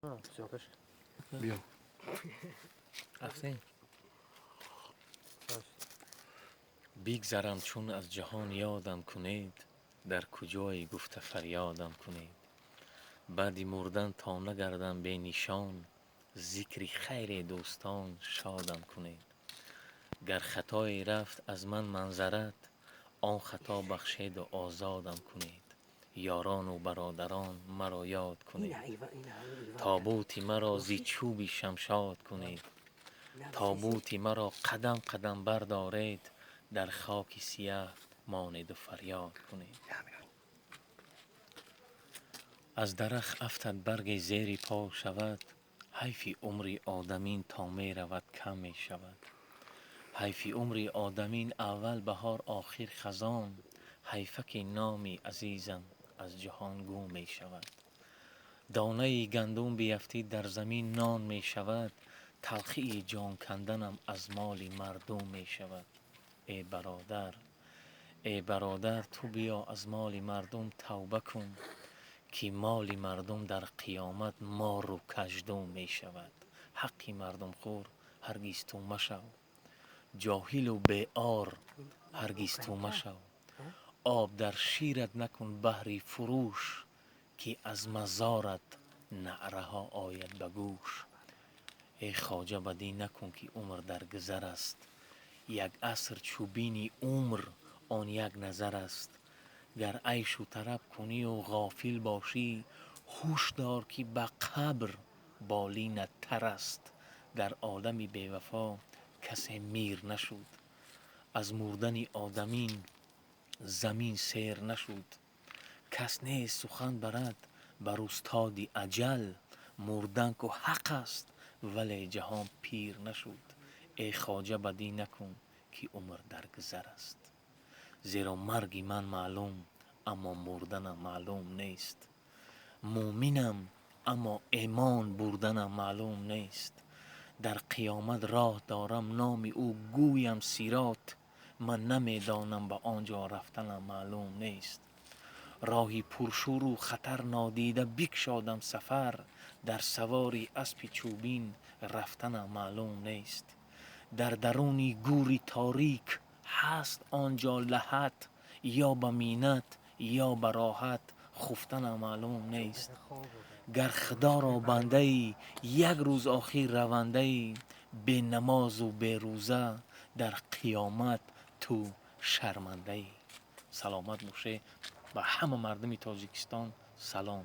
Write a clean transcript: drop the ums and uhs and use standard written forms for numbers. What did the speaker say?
سیاوش بیا رفتیم. بیگذرم چون از جهان یادم کنید، در کجایی گفته فریادم کنید. بعدی مردن تا نگردم به نشان، ذکری خیر دوستان شادم کنید. گر خطایی رفت از من منظرت، آن خطا بخشید و آزادم کنید. یاران و برادران مرا یاد کنید، تابوتی مرا زی چوبی شمشاد کنید. تابوتی مرا قدم قدم بردارید، در خاک سیاه مانید و فریاد کنید. از درخت افتد برگ زیر پا شود، حیفی عمری آدمین تا می رود کم می شود. حیفی عمری آدمین اول بهار آخر خزان، حیفک نامی عزیزم از جهان گم می شود. دانه گندم بیفتی در زمین نان می شود، تلخی جان کندنم از مال مردم می شود. ای برادر تو بیا از مال مردم توبه کن، که مال مردم در قیامت مار و کژدم می شود. حقی مردم خور هرگیز تو مشو، جاهل و بیار هرگیز تو مشو. آب در شیرت نکن بحری فروش، که از مزارت نعره ها آید به گوش. ای خواجه بدی نکن که عمر در گذر است، یک عصر چوبینی عمر آن یک نظر است. گر عیش و طرب کنی و غافل باشی، هوش دار که به قبر بالینت تر است. در عالم بی وفا کسی میر نشد، از مردن آدمین زمین سیر نشد. کس نیست سخن برد بر استاد اجل، مردن که حق است ولی جهان پیر نشد. ای خواجه بدی نکن که عمر در گذر است، زیرا مرگ من معلوم اما مردنم معلوم نیست. مومنم اما ایمان بردنم معلوم نیست. در قیامت راه دارم نام او گویم صراط، من نمیدانم به آنجا رفتنم معلوم نیست. راهی پرشور و خطر نادیده بگشادم سفر، در سواری اسب چوبین رفتنم معلوم نیست. در درونی گوری تاریک هست آنجا لحد، یا به مینت یا به راحت خفتنم معلوم نیست. گر خدا را بنده ای یک روز آخر رونده ای، به نماز و به روزه در قیامت تو شرمنده ای. سلامت باشه به همه مردم تاجیکستان. سلام.